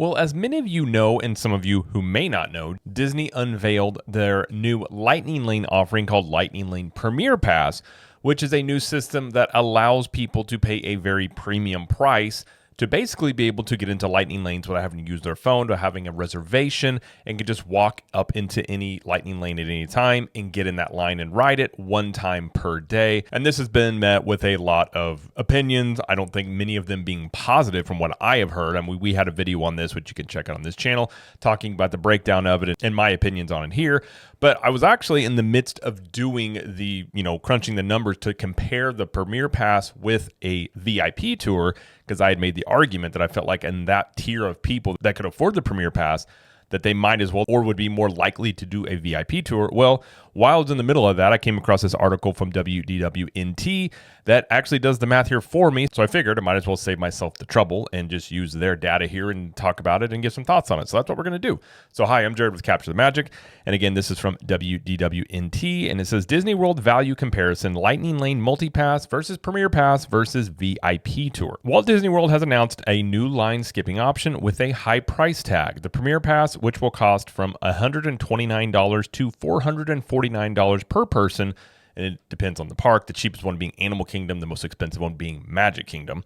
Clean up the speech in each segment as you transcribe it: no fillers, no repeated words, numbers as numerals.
Well, as many of you know, and some of you who may not know, Disney unveiled their new Lightning Lane offering called Lightning Lane Premier Pass, which is a new system that allows people to pay a very premium price to basically be able to get into Lightning Lanes without having to use their phone, to having a reservation, and can just walk up into any Lightning Lane at any time and get in that line and ride it one time per day. And this has been met with a lot of opinions. I don't think many of them being positive from what I have heard. I mean, we had a video on this, which you can check out on this channel, talking about the breakdown of it and my opinions on it here. But I was actually in the midst of doing the, crunching the numbers to compare the Premier Pass with a VIP tour, because I had made the argument that I felt like in that tier of people that could afford the Premier Pass, that they might as well or would be more likely to do a VIP tour. Well, while I was in the middle of that, I came across this article from WDWNT that actually does the math here for me. So I figured I might as well save myself the trouble and just use their data here and talk about it and give some thoughts on it. So that's what we're going to do. So hi, I'm Jared with Capture the Magic. And again, this is from WDWNT. And it says Disney World Value Comparison, Lightning Lane Multipass versus Premier Pass versus VIP Tour. Walt Disney World has announced a new line skipping option with a high price tag. The Premier Pass, which will cost from $129 to $449 per person, and it depends on the park, the cheapest one being Animal Kingdom, the most expensive one being Magic Kingdom,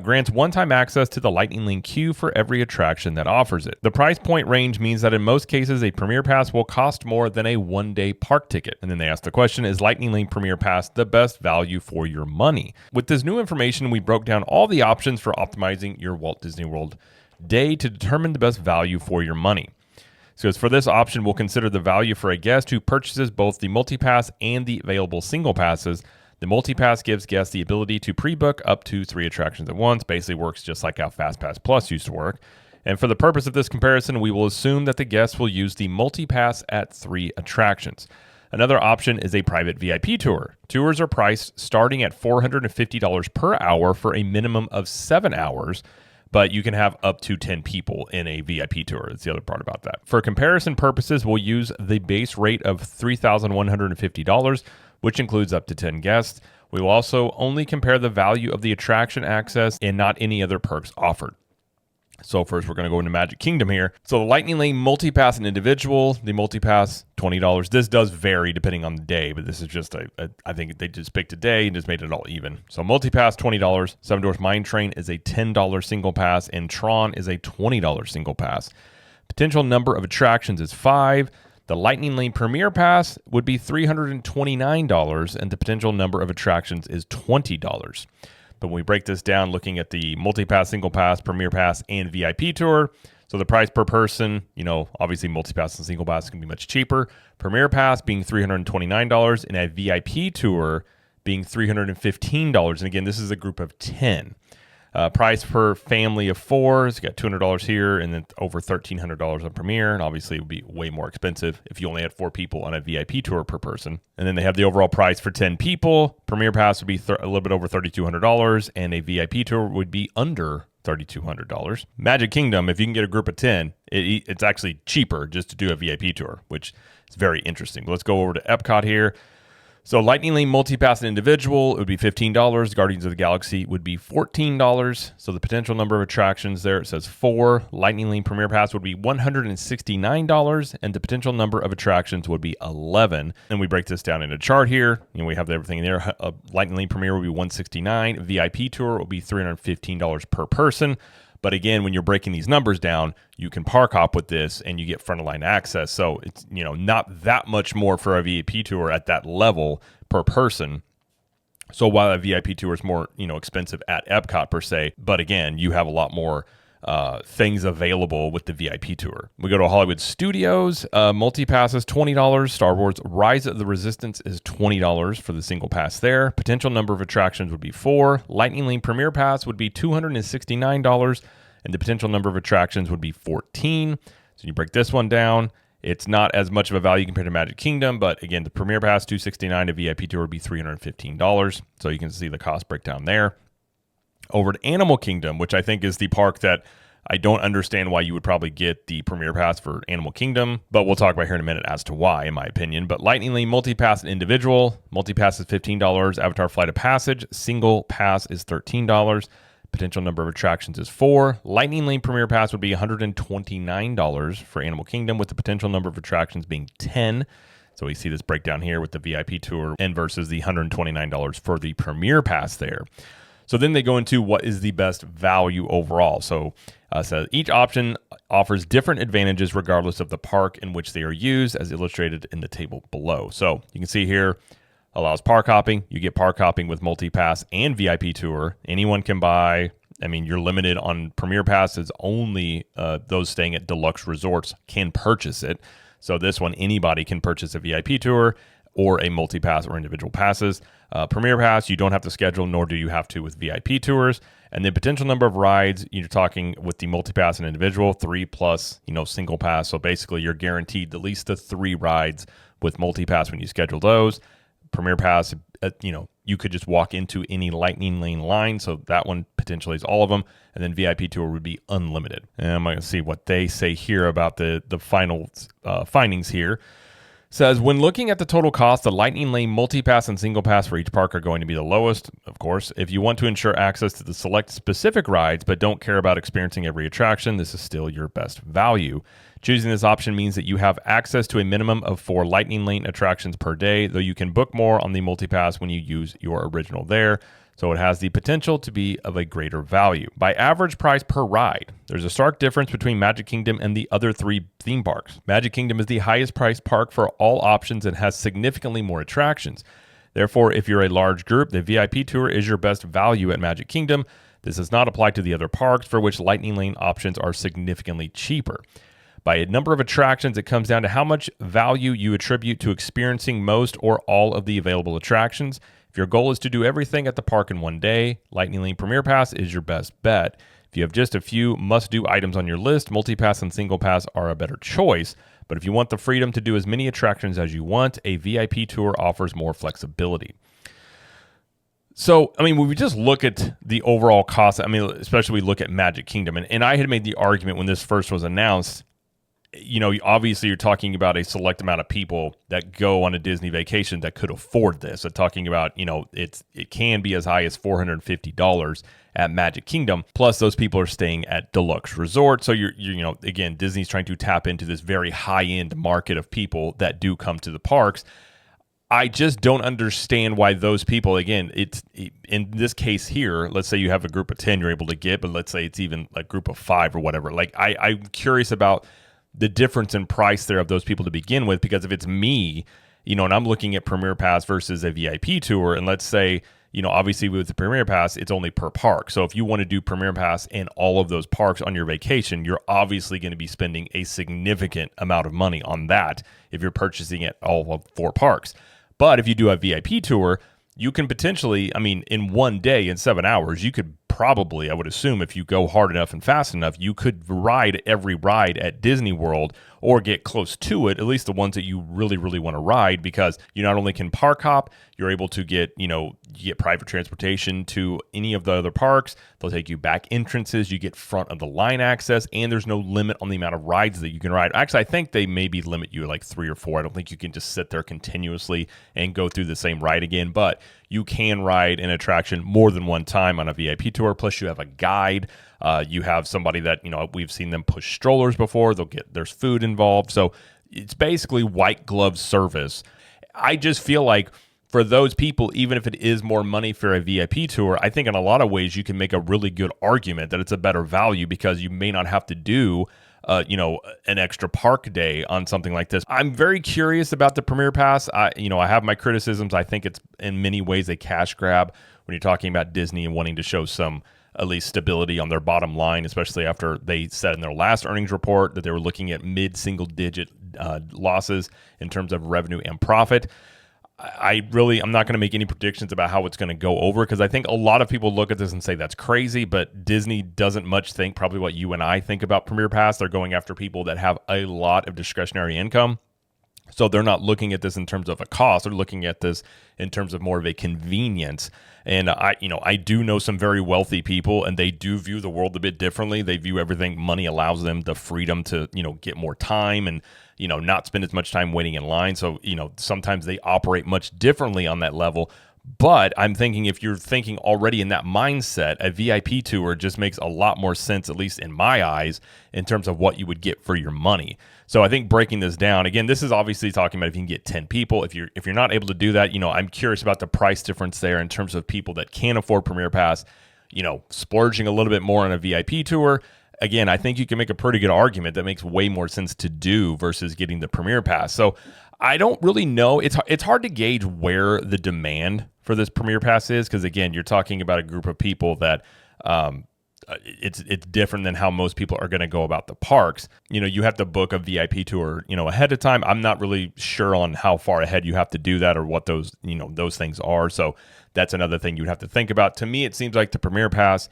grants one-time access to the Lightning Lane queue for every attraction that offers it. The price point range means that in most cases, a Premier Pass will cost more than a one-day park ticket. And then they ask the question, is Lightning Lane Premier Pass the best value for your money? With this new information, we broke down all the options for optimizing your Walt Disney World day to determine the best value for your money. So for this option, we'll consider the value for a guest who purchases both the multi-pass and the available single passes. The multi-pass gives guests the ability to pre-book up to 3 attractions at once. Basically works just like how FastPass Plus used to work. And for the purpose of this comparison, we will assume that the guests will use the multi-pass at 3 attractions. Another option is a private VIP tour. Tours are priced starting at $450 per hour for a minimum of 7 hours, but you can have up to 10 people in a VIP tour. That's the other part about that. For comparison purposes, we'll use the base rate of $3,150, which includes up to 10 guests. We will also only compare the value of the attraction access and not any other perks offered. So first, we're going to go into Magic Kingdom here. So the Lightning Lane Multipass and individual, the Multipass, $20. This does vary depending on the day, but this is just I think they just picked a day and just made it all even. So Multipass, $20. Seven Dwarfs Mine Train is a $10 single pass, and Tron is a $20 single pass. Potential number of attractions is 5. The Lightning Lane Premier Pass would be $329, and the potential number of attractions is $20. But when we break this down, looking at the multi-pass, single pass, Premier Pass, and VIP tour, so the price per person, obviously multi-pass and single pass can be much cheaper. Premier Pass being $329 and a VIP tour being $315. And again, this is a group of 10. Price per family of 4 is got $200 here and then over $1,300 on Premier. And obviously it would be way more expensive if you only had 4 people on a VIP tour per person. And then they have the overall price for 10 people. Premier Pass would be a little bit over $3,200 and a VIP tour would be under $3,200. Magic Kingdom, if you can get a group of 10, it's actually cheaper just to do a VIP tour, which is very interesting. But let's go over to Epcot here. So Lightning Lane Multipass and individual, it would be $15. Guardians of the Galaxy would be $14. So the potential number of attractions there, it says 4. Lightning Lane Premier Pass would be $169, and the potential number of attractions would be 11. And we break this down in a chart here. We have everything there. Lightning Lane Premier would be $169. VIP Tour would be $315 per person. But again, when you're breaking these numbers down, you can park hop with this and you get front of line access. So it's, not that much more for a VIP tour at that level per person. So while a VIP tour is more, expensive at Epcot per se, but again, you have a lot more things available with the VIP tour. We go to Hollywood Studios. Multi-pass is $20. Star Wars Rise of the Resistance is $20 for the single pass there. Potential number of attractions would be 4. Lightning Lane Premier Pass would be $269, and the potential number of attractions would be 14. So you break this one down. It's not as much of a value compared to Magic Kingdom, but again, the Premier Pass, $269, a VIP tour would be $315. So you can see the cost breakdown there. Over to Animal Kingdom, which I think is the park that I don't understand why you would probably get the Premier Pass for Animal Kingdom, but we'll talk about here in a minute as to why, in my opinion. But Lightning Lane Multi-Pass and individual. Multi-Pass is $15. Avatar Flight of Passage. Single pass is $13. Potential number of attractions is 4. Lightning Lane Premier Pass would be $129 for Animal Kingdom, with the potential number of attractions being 10. So we see this breakdown here with the VIP tour and versus the $129 for the Premier Pass there. So then they go into what is the best value overall. So each option offers different advantages regardless of the park in which they are used, as illustrated in the table below. So you can see here, allows park hopping. You get park hopping with multi-pass and VIP tour. Anyone can buy. I mean, you're limited on Premier Passes. Only those staying at deluxe resorts can purchase it. So this one, anybody can purchase a VIP tour or a multi-pass or individual passes. Premier Pass, you don't have to schedule, nor do you have to with VIP tours. And the potential number of rides, you're talking with the multi-pass and individual, 3 plus, single pass. So basically, you're guaranteed at least the 3 rides with multi-pass when you schedule those. Premier Pass, you could just walk into any Lightning Lane line, so that one potentially is all of them, and then VIP Tour would be unlimited. And I'm going to see what they say here about the final findings here. Says, when looking at the total cost, the Lightning Lane multi-pass and single pass for each park are going to be the lowest, of course. If you want to ensure access to the select specific rides but don't care about experiencing every attraction, this is still your best value. Choosing this option means that you have access to a minimum of 4 Lightning Lane attractions per day, though you can book more on the multi-pass when you use your original there. So it has the potential to be of a greater value. By average price per ride, there's a stark difference between Magic Kingdom and the other 3 theme parks. Magic Kingdom is the highest priced park for all options and has significantly more attractions. Therefore, if you're a large group, the VIP tour is your best value at Magic Kingdom. This does not apply to the other parks, for which Lightning Lane options are significantly cheaper. By a number of attractions, it comes down to how much value you attribute to experiencing most or all of the available attractions. If your goal is to do everything at the park in one day, Lightning Lane Premier Pass is your best bet. If you have just a few must-do items on your list, multi-pass and single pass are a better choice. But if you want the freedom to do as many attractions as you want, a VIP tour offers more flexibility. So, when we just look at the overall cost, especially we look at Magic Kingdom, and I had made the argument when this first was announced, obviously you're talking about a select amount of people that go on a Disney vacation that could afford this. So talking about, it can be as high as $450 at Magic Kingdom. Plus those people are staying at deluxe resorts. So you're again, Disney's trying to tap into this very high end market of people that do come to the parks. I just don't understand why those people, again, in this case here, let's say you have a group of 10 you're able to get, but let's say it's even a group of 5 or whatever. I'm curious about the difference in price there of those people to begin with, because if it's me, and I'm looking at Premier Pass versus a VIP tour, and let's say, obviously with the Premier Pass, it's only per park. So if you want to do Premier Pass in all of those parks on your vacation, you're obviously going to be spending a significant amount of money on that if you're purchasing it all of 4 parks. But if you do a VIP tour, you can potentially, in one day, in 7 hours, you could probably, I would assume, if you go hard enough and fast enough, you could ride every ride at Disney World or get close to it, at least the ones that you really, really want to ride, because you not only can park hop, you're able to get, you get private transportation to any of the other parks. They'll take you back entrances. You get front of the line access, and there's no limit on the amount of rides that you can ride. Actually, I think they maybe limit you like 3 or 4. I don't think you can just sit there continuously and go through the same ride again, but you can ride an attraction more than one time on a VIP tour. Plus, you have a guide. You have somebody that, we've seen them push strollers before. There's food involved. So it's basically white glove service. I just feel like for those people, even if it is more money for a VIP tour, I think in a lot of ways you can make a really good argument that it's a better value, because you may not have to do an extra park day on something like this. I'm very curious about the Premier Pass. I have my criticisms. I think it's in many ways a cash grab when you're talking about Disney and wanting to show some at least stability on their bottom line, especially after they said in their last earnings report that they were looking at mid-single digit losses in terms of revenue and profit. I'm not going to make any predictions about how it's going to go over, because I think a lot of people look at this and say that's crazy, but Disney doesn't much think probably what you and I think about Premier Pass. They're going after people that have a lot of discretionary income. So they're not looking at this in terms of a cost. They're looking at this in terms of more of a convenience. And I do know some very wealthy people, and they do view the world a bit differently. They view everything money allows them the freedom to, get more time and, not spend as much time waiting in line. So, sometimes they operate much differently on that level. But I'm thinking if you're thinking already in that mindset, a VIP tour just makes a lot more sense, at least in my eyes, in terms of what you would get for your money. So I think breaking this down, again, this is obviously talking about if you can get 10 people. If you're not able to do that, I'm curious about the price difference there in terms of people that can afford Premier Pass, splurging a little bit more on a VIP tour. Again, I think you can make a pretty good argument that makes way more sense to do versus getting the Premier Pass. So I don't really know. It's hard to gauge where the demand for this Premier Pass is because, again, you're talking about a group of people that it's different than how most people are going to go about the parks. You have to book a VIP tour, ahead of time. I'm not really sure on how far ahead you have to do that or what those things are. So that's another thing you'd have to think about. To me, it seems like the Premier Pass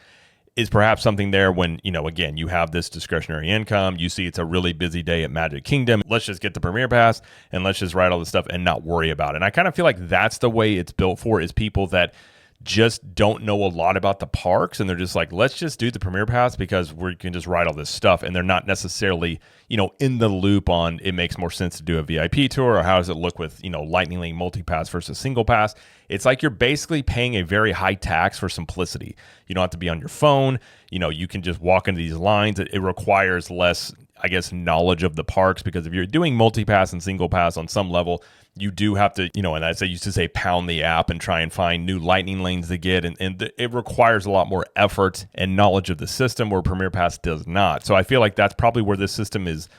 is perhaps something there when, again, you have this discretionary income. You see it's a really busy day at Magic Kingdom. Let's just get the Premier Pass and let's just write all this stuff and not worry about it. And I kind of feel like that's the way it's built for, is people that just don't know a lot about the parks and they're just like, let's just do the Premier Pass because we can just write all this stuff, and they're not necessarily in the loop on it makes more sense to do a VIP tour or how does it look with Lightning Lane multi-pass versus single pass. It's like you're basically paying a very high tax for simplicity. You don't have to be on your phone. You can just walk into these lines. It requires less, I guess, knowledge of the parks, because if you're doing multi-pass and single pass on some level, you do have to, and as I used to say, pound the app and try and find new lightning lanes to get. And it requires a lot more effort and knowledge of the system, where Premier Pass does not. So I feel like that's probably where this system is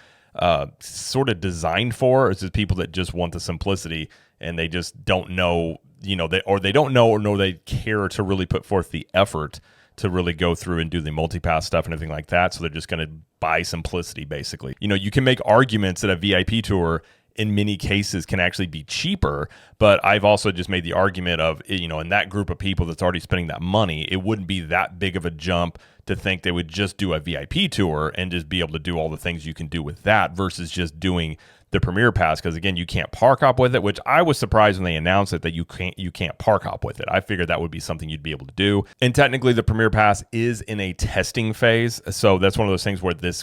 sort of designed for, is people that just want the simplicity and they just don't know, they don't know or know they care to really put forth the effort to really go through and do the multi-pass stuff and everything like that. So they're just going to buy simplicity, basically. You can make arguments that a VIP tour in many cases can actually be cheaper, but I've also just made the argument of, in that group of people that's already spending that money, it wouldn't be that big of a jump to think they would just do a VIP tour and just be able to do all the things you can do with that versus just doing the Premier Pass, because again, you can't park hop with it, which I was surprised when they announced it that you can't park hop with it. I figured that would be something you'd be able to do. And technically the Premier Pass is in a testing phase, so that's one of those things where this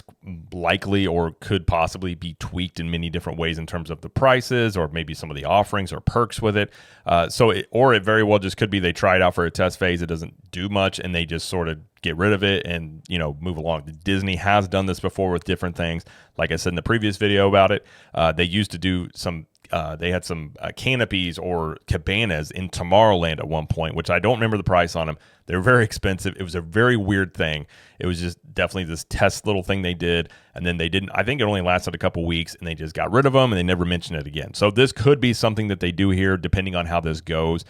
likely or could possibly be tweaked in many different ways in terms of the prices or maybe some of the offerings or perks with it. Or it very well just could be they try it out for a test phase, it doesn't do much, and they just sort of get rid of it and move along. Disney has done this before with different things. Like I said in the previous video about it, they used to do some they had some canopies or cabanas in Tomorrowland at one point, which I don't remember the price on them. They were very expensive. It was a very weird thing. It was just definitely this test little thing they did, and then they didn't. I think it only lasted a couple weeks, and they just got rid of them, and they never mentioned it again. So this could be something that they do here, depending on how this goes.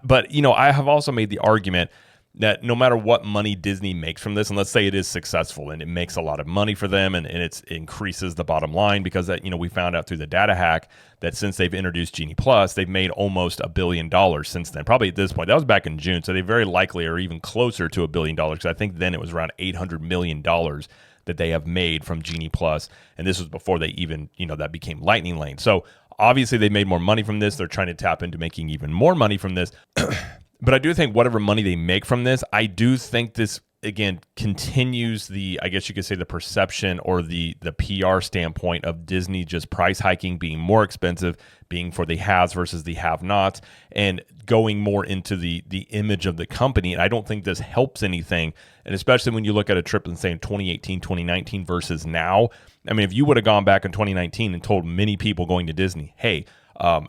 But I have also made the argument that no matter what money Disney makes from this, and let's say it is successful and it makes a lot of money for them and it increases the bottom line, because that we found out through the data hack that since they've introduced Genie Plus, they've made almost $1 billion since then. Probably at this point, that was back in June, so they very likely are even closer to $1 billion, because I think then it was around $800 million that they have made from Genie Plus, and this was before they even, that became Lightning Lane. So obviously they made more money from this. They're trying to tap into making even more money from this. But I do think whatever money they make from this, I do think this, again, continues the, I guess you could say, the perception or the PR standpoint of Disney just price hiking, being more expensive, being for the haves versus the have-nots, and going more into the image of the company. And I don't think this helps anything. And especially when you look at a trip and say in 2018, 2019 versus now. I mean, if you would have gone back in 2019 and told many people going to Disney, hey,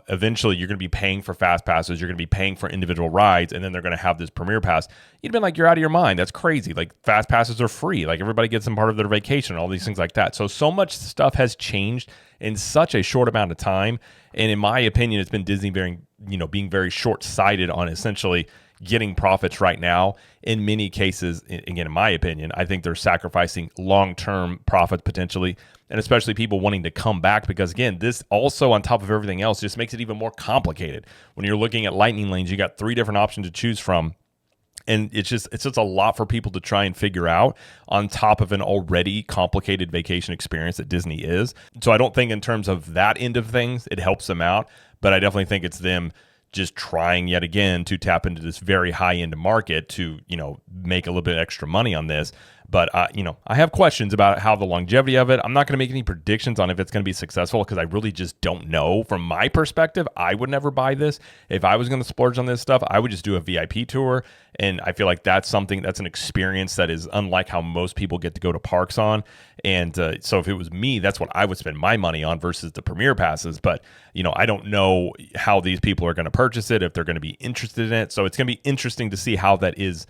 eventually you're going to be paying for fast passes, you're going to be paying for individual rides, and then they're going to have this Premier Pass, you'd been like, you're out of your mind. That's crazy. Like, fast passes are free. Like, everybody gets them part of their vacation, all these things like that. So much stuff has changed in such a short amount of time. And in my opinion, it's been Disney being very short-sighted on essentially getting profits right now. In many cases, again, in my opinion, I think they're sacrificing long-term profits potentially, and especially people wanting to come back, because again, this also on top of everything else just makes it even more complicated. When you're looking at Lightning Lanes, you got 3 different options to choose from. And it's just a lot for people to try and figure out on top of an already complicated vacation experience that Disney is. So I don't think in terms of that end of things, it helps them out, but I definitely think it's them just trying yet again to tap into this very high end market to, make a little bit extra money on this. But, I have questions about how the longevity of it. I'm not going to make any predictions on if it's going to be successful because I really just don't know. From my perspective, I would never buy this. If I was going to splurge on this stuff, I would just do a VIP tour. And I feel like that's an experience that is unlike how most people get to go to parks on. And so if it was me, that's what I would spend my money on versus the Premier Passes. But, I don't know how these people are going to purchase it, if they're going to be interested in it. So it's going to be interesting to see how that is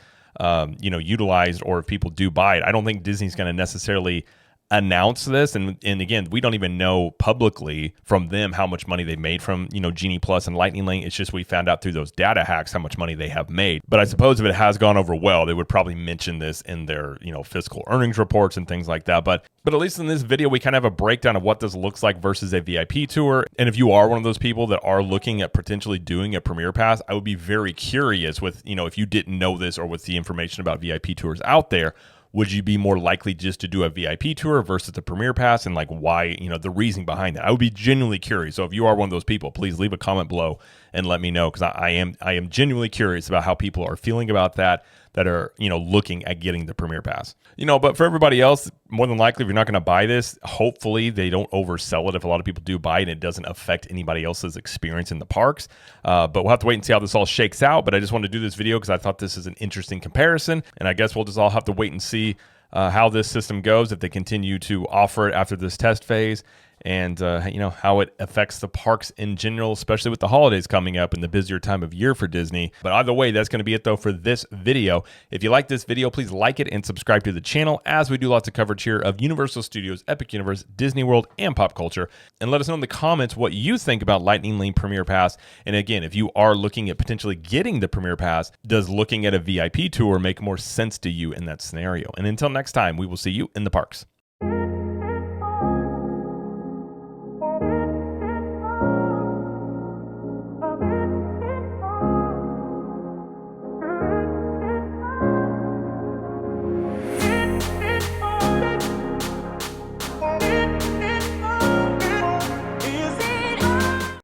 utilized, or if people do buy it. I don't think Disney's going to necessarily announce this, and again, we don't even know publicly from them how much money they made from Genie Plus and Lightning Lane. It's just we found out through those data hacks how much money they have made. But I suppose if it has gone over well, they would probably mention this in their fiscal earnings reports and things like that. But at least in this video, we kind of have a breakdown of what this looks like versus a VIP tour. And if you are one of those people that are looking at potentially doing a Premier Pass, I would be very curious with if you didn't know this or with the information about VIP tours out there. Would you be more likely just to do a VIP tour versus the Premier Pass, and like why, the reasoning behind that? I would be genuinely curious. So if you are one of those people, please leave a comment below and let me know, because I am genuinely curious about how people are feeling about that are, looking at getting the Premier Pass. But for everybody else, more than likely, if you're not going to buy this, hopefully they don't oversell it if a lot of people do buy it and it doesn't affect anybody else's experience in the parks. But we'll have to wait and see how this all shakes out. But I just wanted to do this video because I thought this is an interesting comparison. And I guess we'll just all have to wait and see how this system goes, if they continue to offer it after this test phase, and how it affects the parks in general, especially with the holidays coming up and the busier time of year for Disney. But either way, that's going to be it though for this video. If you like this video, please like it and subscribe to the channel, as we do lots of coverage here of Universal Studios, Epic Universe, Disney World, and pop culture. And let us know in the comments what you think about Lightning Lane Premier Pass. And again, if you are looking at potentially getting the Premier Pass, does looking at a VIP tour make more sense to you in that scenario? And until next time, we will see you in the parks.